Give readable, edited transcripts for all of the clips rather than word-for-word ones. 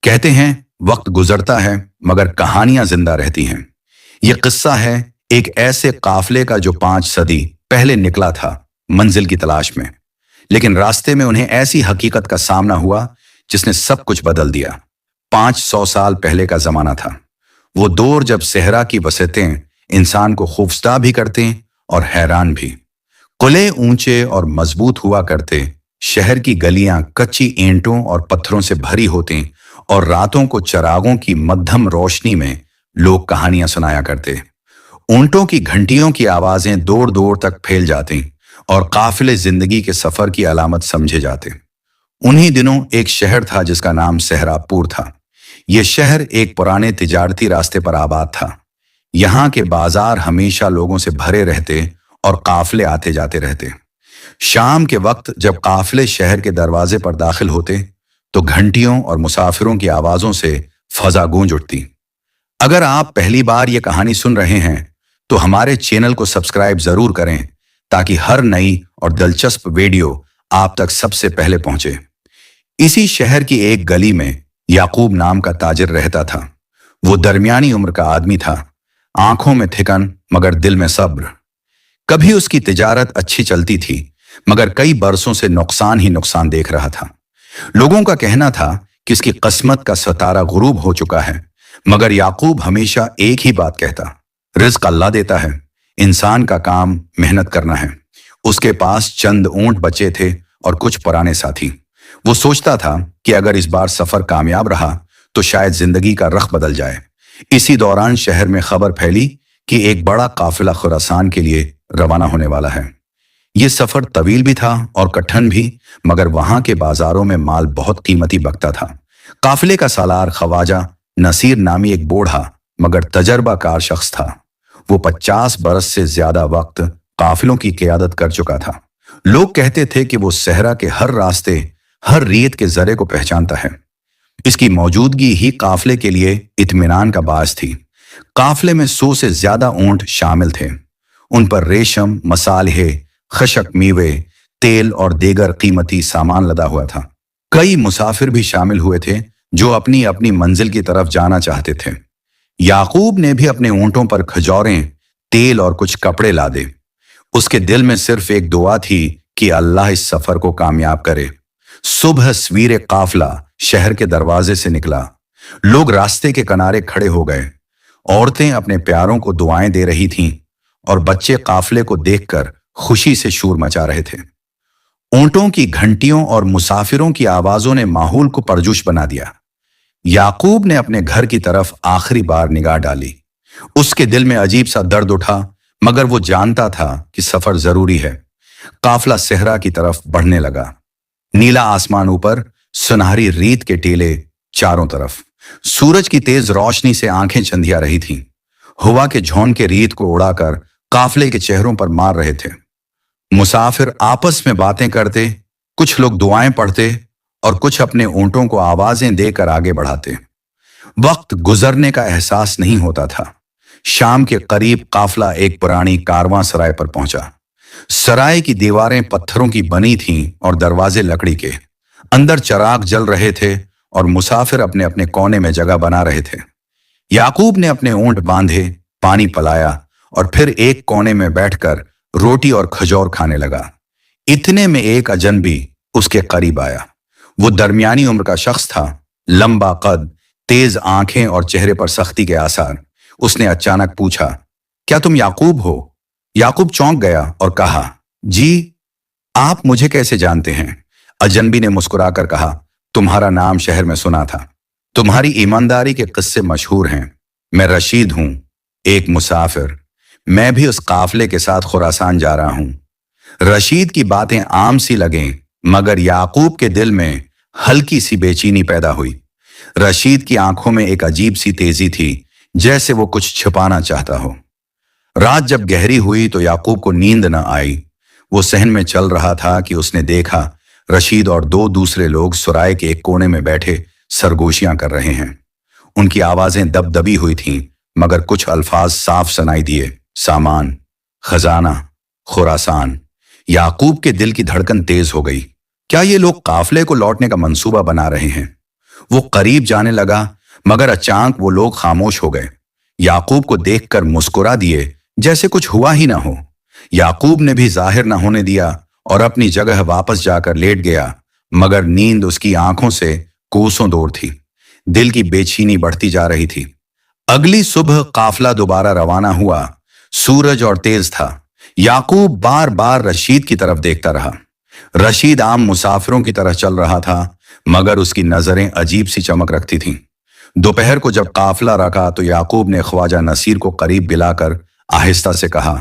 कहते हैं वक्त गुजरता है मगर कहानियां जिंदा रहती हैं। ये किस्सा है एक ऐसे काफले का जो 5 सदी पहले निकला था मंजिल की तलाश में। लेकिन रास्ते में उन्हें ऐसी हकीकत का सामना हुआ जिसने सब कुछ बदल दिया। 500 साल पहले का जमाना था। वो दौर जब सहरा की वसतें इंसान को खौफजदा भी करते और हैरान भी। कुले ऊंचे और मजबूत हुआ करते, शहर की गलियां कच्ची ईंटों और पत्थरों से भरी होती और रातों को चरागों की मध्यम रोशनी में लोग कहानियां सुनाया करते। ऊंटों की घंटियों की आवाजें दूर दूर तक फैल जाती और काफिले जिंदगी के सफर की अलामत समझे जाते। उन्हीं दिनों एक शहर था जिसका नाम सहरापुर था। यह शहर एक पुराने तिजारती रास्ते पर आबाद था। यहाँ के बाजार हमेशा लोगों से भरे रहते और काफिले आते जाते रहते। शाम के वक्त जब काफिले शहर के दरवाजे पर दाखिल होते तो घंटियों और मुसाफिरों की आवाजों से फजा गूंज उठती। अगर आप पहली बार ये कहानी सुन रहे हैं तो हमारे चैनल को सब्सक्राइब जरूर करें ताकि हर नई और दिलचस्प वीडियो आप तक सबसे पहले पहुंचे। इसी शहर की एक गली में याकूब नाम का ताजिर रहता था। वो दरमियानी उम्र का आदमी था, आंखों में थिकन मगर दिल में सब्र। कभी उसकी तिजारत अच्छी चलती थी मगर कई बरसों से नुकसान ही नुकसान देख रहा था। लोगों का कहना था कि इसकी किस्मत का सितारा गुरूब हो चुका है, मगर याकूब हमेशा एक ही बात कहता, रिज्क अल्लाह देता है, इंसान का काम मेहनत करना है। उसके पास चंद ऊंट बचे थे और कुछ पुराने साथी। वो सोचता था कि अगर इस बार सफर कामयाब रहा तो शायद जिंदगी का रख बदल जाए। इसी दौरान शहर में खबर फैली कि एक बड़ा काफिला खुरासान के लिए रवाना होने वाला है। ये सफर तवील भी था और कठिन भी, मगर वहां के बाजारों में माल बहुत कीमती बकता था। काफिले का सालार ख्वाजा नसीर नामी एक बूढ़ा मगर तजर्बाकार शख्स था। वो 50 बरस से ज्यादा वक्त काफिलों की क़ियादत कर चुका था। लोग कहते थे कि वो सहरा के हर रास्ते, हर रेत के जरे को पहचानता है। इसकी मौजूदगी ही काफिले के लिए इत्मीनान का बायस थी। काफिले में 100 से ज्यादा ऊंट शामिल थे। उन पर रेशम, मसाले, खशक, मेवे, तेल और दीगर कीमती सामान लदा हुआ था। कई मुसाफिर भी शामिल हुए थे जो अपनी अपनी मंजिल की तरफ जाना चाहते थे। याकूब ने भी अपने ऊंटों पर खजौरें, तेल और कुछ कपड़े लादे। उसके दिल में सिर्फ एक दुआ थी कि अल्लाह इस सफर को कामयाब करे। सुबह सवेरे काफिला शहर के दरवाजे से निकला। लोग रास्ते के किनारे खड़े हो गए। औरतें अपने प्यारों को दुआएं दे रही थीं और बच्चे काफिले को देखकर खुशी से शोर मचा रहे थे। ऊंटों की घंटियों और मुसाफिरों की आवाजों ने माहौल को परजोश बना दिया। याकूब ने अपने घर की तरफ आखिरी बार निगाह डाली। उसके दिल में अजीब सा दर्द उठा, मगर वो जानता था कि सफर जरूरी है। काफिला सहरा की तरफ बढ़ने लगा। नीला आसमान ऊपर, सुनहरी रेत के टीले चारों तरफ। सूरज की तेज रोशनी से आंखें चंधिया रही थीं। हवा के झोंके रेत को उड़ाकर काफिले के चेहरों पर मार रहे थे। मुसाफिर आपस में बातें करते, कुछ लोग दुआएं पढ़ते और कुछ अपने ऊंटों को आवाजें देकर आगे बढ़ाते। वक्त गुजरने का एहसास नहीं होता था। शाम के करीब काफिला एक पुरानी कारवां सराय पर पहुंचा। सराय की दीवारें पत्थरों की बनी थीं और दरवाजे लकड़ी के। अंदर चराग जल रहे थे और मुसाफिर अपने अपने कोने में जगह बना रहे थे। याकूब ने अपने ऊंट बांधे, पानी पिलाया और फिर एक कोने में बैठकर रोटी और खजूर खाने लगा। इतने में एक अजनबी उसके करीब आया। वो दरमियानी उम्र का शख्स था, लंबा कद, तेज आंखें और चेहरे पर सख्ती के आसार। उसने अचानक पूछा, क्या तुम याकूब हो? याकूब चौंक गया और कहा, जी, आप मुझे कैसे जानते हैं? अजनबी ने मुस्कुराकर कहा, तुम्हारा नाम शहर में सुना था। तुम्हारी ईमानदारी के किस्से मशहूर हैं। मैं रशीद हूं, एक मुसाफिर। मैं भी उस काफिले के साथ खुरासान जा रहा हूं। रशीद की बातें आम सी लगें, मगर याकूब के दिल में हल्की सी बेचैनी पैदा हुई। रशीद की आंखों में एक अजीब सी तेजी थी, जैसे वो कुछ छिपाना चाहता हो। रात जब गहरी हुई तो याकूब को नींद न आई। वो सहन में चल रहा था कि उसने देखा रशीद और 2 दूसरे लोग सराय के एक कोने में बैठे सरगोशियां कर रहे हैं। उनकी आवाजें दबदबी हुई थीं, मगर कुछ अल्फाज साफ सुनाई दिए, सामान, खजाना, खुरासान। याकूब के दिल की धड़कन तेज हो गई। क्या ये लोग काफिले को लौटने का मंसूबा बना रहे हैं? वो करीब जाने लगा, मगर अचानक वो लोग खामोश हो गए। याकूब को देखकर मुस्कुरा दिए, जैसे कुछ हुआ ही ना हो। याकूब ने भी जाहिर न होने दिया और अपनी जगह वापस जाकर लेट गया, मगर नींद उसकी आंखों से कोसों दूर थी। दिल की बेचैनी बढ़ती जा रही थी। अगली सुबह काफला दोबारा रवाना हुआ। सूरज और तेज था। याकूब बार बार रशीद की तरफ देखता रहा। रशीद आम मुसाफिरों की तरह चल रहा था, मगर उसकी नजरें अजीब सी चमक रखती थीं। दोपहर को जब काफला रखा तो याकूब ने ख्वाजा नसीर को करीब बुलाकर आहिस्ता से कहा,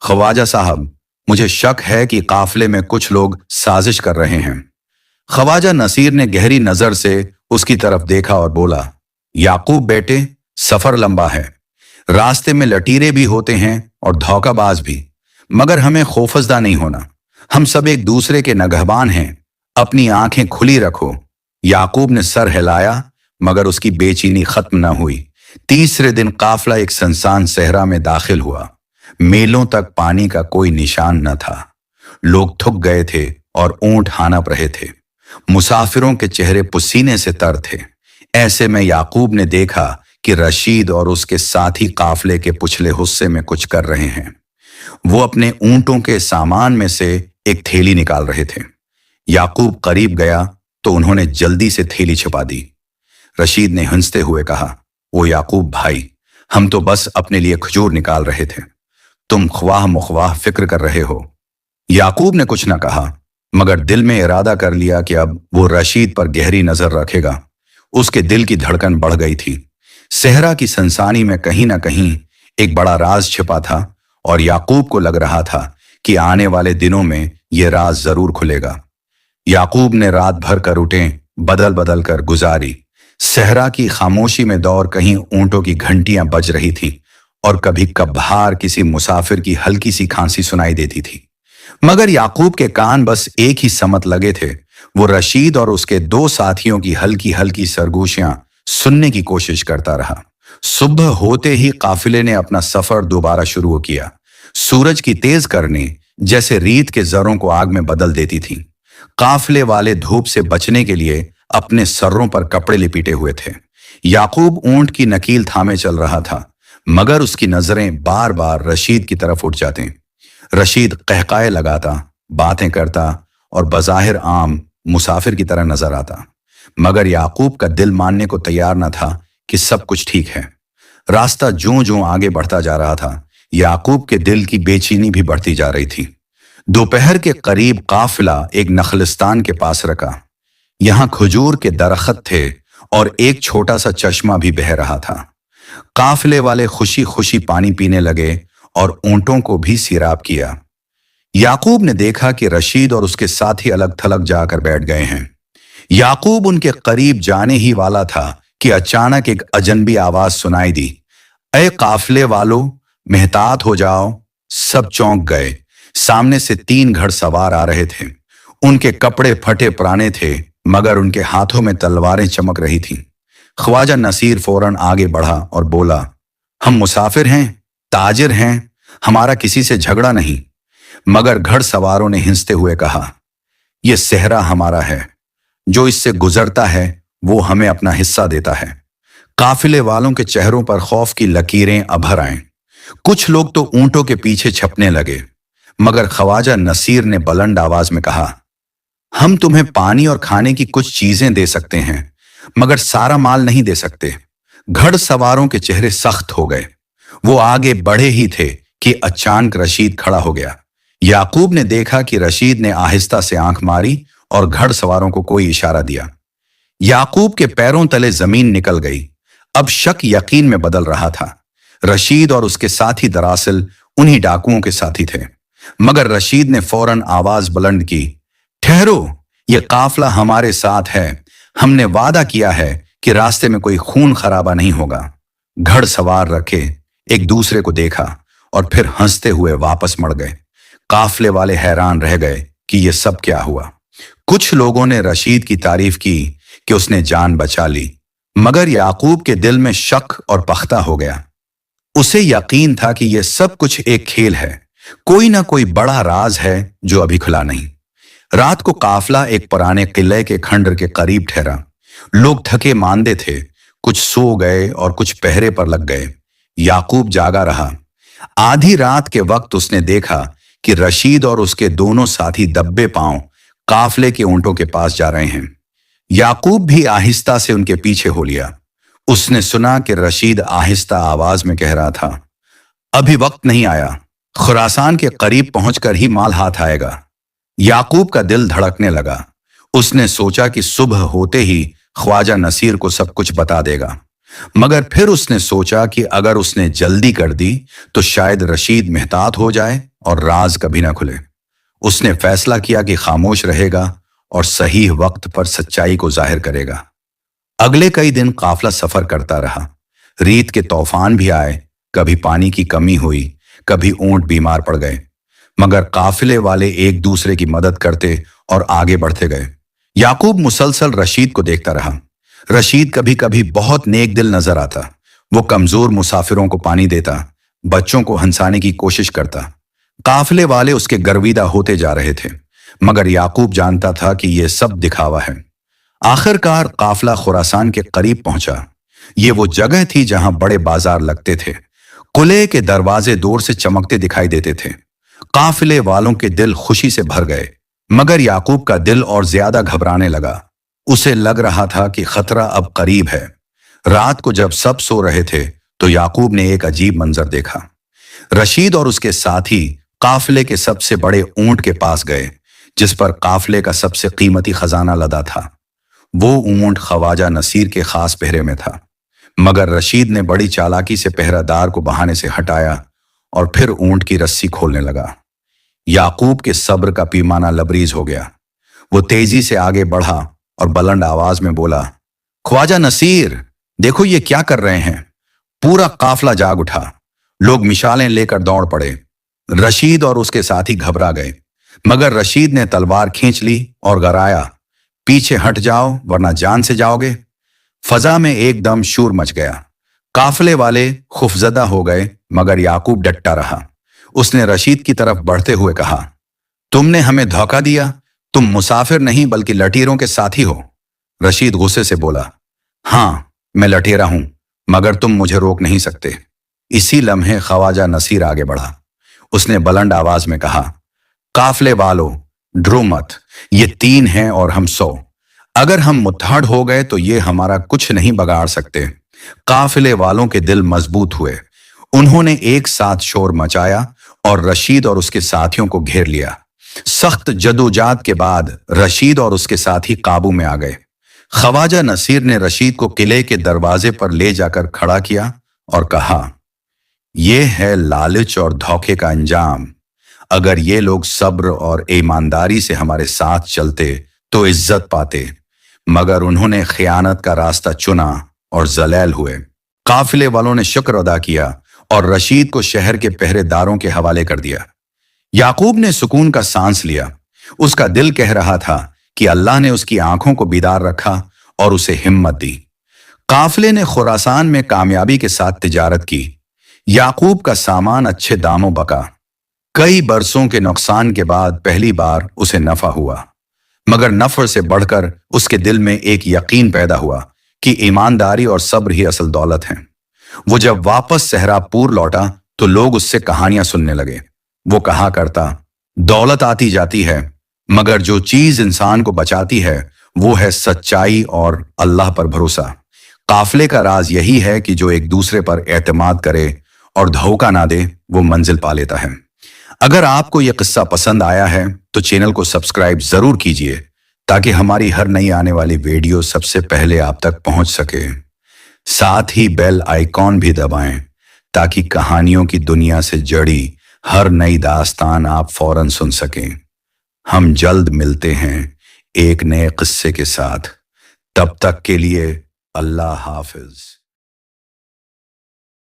ख्वाजा साहब, मुझे शक है कि काफले में कुछ लोग साजिश कर रहे हैं। ख्वाजा नसीर ने गहरी नजर से उसकी तरफ देखा और बोला, याकूब बेटे, सफर लंबा है। रास्ते में लटीरे भी होते हैं और धोखाबाज भी, मगर हमें खौफजदा नहीं होना। हम सब एक दूसरे के नगहबान हैं। अपनी आंखें खुली रखो। याकूब ने सर हिलाया, मगर उसकी बेचैनी खत्म न हुई। तीसरे दिन काफला एक सुनसान सहरा में दाखिल हुआ। मीलों तक पानी का कोई निशान न था। लोग थक गए थे और ऊंट हानप रहे थे। मुसाफिरों के चेहरे पसीने से तर थे। ऐसे में याकूब ने देखा कि रशीद और उसके साथी काफले के पिछले हिस्से में कुछ कर रहे हैं। वो अपने ऊंटों के सामान में से एक थैली निकाल रहे थे। याकूब करीब गया तो उन्होंने जल्दी से थैली छिपा दी। रशीद ने हंसते हुए कहा, ओ याकूब भाई, हम तो बस अपने लिए खजूर निकाल रहे थे। तुम ख्वाह मुख्वाह फिक्र कर रहे हो। याकूब ने कुछ न कहा, मगर दिल में इरादा कर लिया कि अब वो रशीद पर गहरी नजर रखेगा। उसके दिल की धड़कन बढ़ गई थी। सहरा की सनसानी में कहीं ना कहीं एक बड़ा राज छिपा था और याकूब को लग रहा था कि आने वाले दिनों में यह राज जरूर खुलेगा। याकूब ने रात भर करवटें बदल बदल कर गुजारी। सहरा की खामोशी में दौर कहीं ऊंटों की घंटियां बज रही थीं और कभी कभार किसी मुसाफिर की हल्की सी खांसी सुनाई देती थी। मगर याकूब के कान बस एक ही समत लगे थे। वो रशीद और उसके दो साथियों की हल्की हल्की सरगोशियां सुनने की कोशिश करता रहा। सुबह होते ही काफिले ने अपना सफर दोबारा शुरू किया। सूरज की तेज करने जैसे रीत के जरों को आग में बदल देती थी। काफिले वाले धूप से बचने के लिए अपने सर्रों पर कपड़े लिपीटे हुए थे। याकूब ऊंट की नकील थामे चल रहा था, मगर उसकी नजरें बार बार रशीद की तरफ उठ जाते। रशीद कहकाए लगाता, बातें करता और बज़ाहिर आम मुसाफिर की तरह नजर आता, मगर याकूब का दिल मानने को तैयार न था कि सब कुछ ठीक है। रास्ता ज्यों ज्यों आगे बढ़ता जा रहा था, याकूब के दिल की बेचैनी भी बढ़ती जा रही थी। दोपहर के करीब काफिला एक नखलिस्तान के पास रका। यहां खजूर के दरख्त थे और एक छोटा सा चश्मा भी बह रहा था। काफिले वाले खुशी खुशी पानी पीने लगे और ऊंटों को भी सिराब किया। याकूब ने देखा कि रशीद और उसके साथी अलग थलग जाकर बैठ गए हैं। याकूब उनके करीब जाने ही वाला था कि अचानक एक अजनबी आवाज सुनाई दी, ए काफिले वालों, मेहतात हो जाओ। सब चौंक गए। सामने से 3 घड़सवार आ रहे थे। उनके कपड़े फटे पुराने थे, मगर उनके हाथों में तलवारें चमक रही थीं। ख्वाजा नसीर फौरन आगे बढ़ा और बोला, हम मुसाफिर हैं, ताजिर हैं, हमारा किसी से झगड़ा नहीं। मगर घड़सवारों ने हिंसते हुए कहा, यह सहरा हमारा है, जो इससे गुजरता है वो हमें अपना हिस्सा देता है। काफिले वालों के चेहरों पर खौफ की लकीरें अभर आईं। कुछ लोग तो ऊंटों के पीछे छपने लगे, मगर ख्वाजा नसीर ने बुलंद आवाज में कहा, हम तुम्हें पानी और खाने की कुछ चीजें दे सकते हैं, मगर सारा माल नहीं दे सकते। घड़सवारों के चेहरे सख्त हो गए। वो आगे बढ़े ही थे कि अचानक रशीद खड़ा हो गया। याकूब ने देखा कि रशीद ने आहिस्ता से आंख मारी और घड़सवारों को कोई इशारा दिया। याकूब के पैरों तले जमीन निकल गई। अब शक यकीन में बदल रहा था। रशीद और उसके साथी दरअसल उन्हीं डाकुओं के साथी थे। मगर रशीद ने फौरन आवाज बुलंद की, ठहरो, यह काफिला हमारे साथ है। हमने वादा किया है कि रास्ते में कोई खून खराबा नहीं होगा। घड़सवार रखे एक दूसरे को देखा और फिर हंसते हुए वापस मुड़ गए। काफिले वाले हैरान रह गए कि यह सब क्या हुआ। कुछ लोगों ने रशीद की तारीफ की कि उसने जान बचा ली, मगर याकूब के दिल में शक और पख्ता हो गया। उसे यकीन था कि यह सब कुछ एक खेल है, कोई ना कोई बड़ा राज है जो अभी खुला नहीं। रात को काफिला एक पुराने किले के खंडर के करीब ठहरा। लोग थके मांदे थे, कुछ सो गए और कुछ पहरे पर लग गए। याकूब जागा रहा। आधी रात के वक्त उसने देखा कि रशीद और उसके दोनों साथी दब्बे पांव काफले के ऊंटों के पास जा रहे हैं। याकूब भी आहिस्ता से उनके पीछे हो लिया। उसने सुना कि रशीद आहिस्ता आवाज में कह रहा था, अभी वक्त नहीं आया, खुरासान के करीब पहुंचकर ही माल हाथ आएगा। याकूब का दिल धड़कने लगा। उसने सोचा कि सुबह होते ही ख्वाजा नसीर को सब कुछ बता देगा, मगर फिर उसने सोचा कि अगर उसने जल्दी कर दी तो शायद रशीद मेहतात हो जाए और राज कभी ना खुले। उसने फैसला किया कि खामोश रहेगा और सही वक्त पर सच्चाई को जाहिर करेगा। अगले कई दिन काफला सफर करता रहा। रीत के तूफान भी आए, कभी पानी की कमी हुई, कभी ऊंट बीमार पड़ गए, मगर काफिले वाले एक दूसरे की मदद करते और आगे बढ़ते गए। याकूब मुसलसल रशीद को देखता रहा। रशीद कभी कभी बहुत नेक दिल नजर आता। वो कमजोर मुसाफिरों को पानी देता, बच्चों को हंसाने की कोशिश करता। काफिले वाले उसके गर्विदा होते जा रहे थे, मगर याकूब जानता था कि यह सब दिखावा है। आखिरकार काफला खुरासान के करीब पहुंचा। ये वो जगह थी जहां बड़े बाजार लगते थे। कुले के दरवाजे दूर से चमकते दिखाई देते थे। काफिले वालों के दिल खुशी से भर गए, मगर याकूब का दिल और ज्यादा घबराने लगा। उसे लग रहा था कि खतरा अब करीब है। रात को जब सब सो रहे थे तो याकूब ने एक अजीब मंजर देखा। रशीद और उसके साथी काफिले के सबसे बड़े ऊंट के पास गए, जिस पर काफिले का सबसे कीमती खजाना लदा था। वो ऊंट ख्वाजा नसीर के खास पहरे में था, मगर रशीद ने बड़ी चालाकी से पहरादार को बहाने से हटाया और फिर ऊंट की रस्सी खोलने लगा। याकूब के सब्र का पैमाना लबरीज हो गया। वो तेजी से आगे बढ़ा और बुलंद आवाज में बोला, ख्वाजा नसीर, देखो ये क्या कर रहे हैं। पूरा काफला जाग उठा। लोग मिसालें लेकर दौड़ पड़े। रशीद और उसके साथी घबरा गए, मगर रशीद ने तलवार खींच ली और गराया, पीछे हट जाओ वरना जान से जाओगे। फजा में एकदम शोर मच गया। काफले वाले खौफजदा हो गए, मगर याकूब डटा रहा। उसने रशीद की तरफ बढ़ते हुए कहा, तुमने हमें धोखा दिया। तुम मुसाफिर नहीं बल्कि लठीरों के साथी हो। रशीद गुस्से से बोला, हां, मैं लठेरा हूं, मगर तुम मुझे रोक नहीं सकते। इसी लम्हे ख्वाजा नसीर आगे बढ़ा। उसने बुलंद आवाज में कहा, काफले वालों, डरो मत। ये 3 हैं और हम 100। अगर हम मुत्तहद हो गए तो ये हमारा कुछ नहीं बगाड़ सकते। काफिले वालों के दिल मजबूत हुए। उन्होंने एक साथ शोर मचाया और रशीद और उसके साथियों को घेर लिया। सख्त जदोजहद के बाद रशीद और उसके साथी काबू में आ गए। ख्वाजा नसीर ने रशीद को किले के दरवाजे पर ले जाकर खड़ा किया और कहा, यह है लालच और धोखे का अंजाम। अगर ये लोग सब्र और ईमानदारी से हमारे साथ चलते तो इज्जत पाते, मगर उन्होंने खयानत का रास्ता चुना और जलील हुए। काफिले वालों ने शुक्र अदा किया और रशीद को शहर के पहरेदारों के हवाले कर दिया। याकूब ने सुकून का सांस लिया। उसका दिल कह रहा था कि अल्लाह ने उसकी आंखों को बीदार रखा और उसे हिम्मत दी। काफिले ने खुरासान में कामयाबी के साथ तिजारत की। याकूब का सामान अच्छे दामों बका। कई बरसों के नुकसान के बाद पहली बार उसे नफा हुआ, मगर नफर से बढ़कर उसके दिल में एक यकीन पैदा हुआ कि ईमानदारी और सब्र ही असल दौलत है। वो जब वापस सहरापुर लौटा तो लोग उससे कहानियां सुनने लगे। वो कहा करता, दौलत आती जाती है, मगर जो चीज इंसान को बचाती है वो है सच्चाई और अल्लाह पर भरोसा। काफिले का राज यही है कि जो एक दूसरे पर एतमाद करे और धोखा ना दे, वो मंजिल पा लेता है। अगर आपको यह किस्सा पसंद आया है तो चैनल को सब्सक्राइब जरूर कीजिए, ताकि हमारी हर नई आने वाली वीडियो सबसे पहले आप तक पहुंच सके। साथ ही बेल आइकॉन भी दबाएं, ताकि कहानियों की दुनिया से जड़ी हर नई दास्तान आप फौरन सुन सकें। हम जल्द मिलते हैं एक नए किस्से के साथ। तब तक के लिए अल्लाह हाफिज।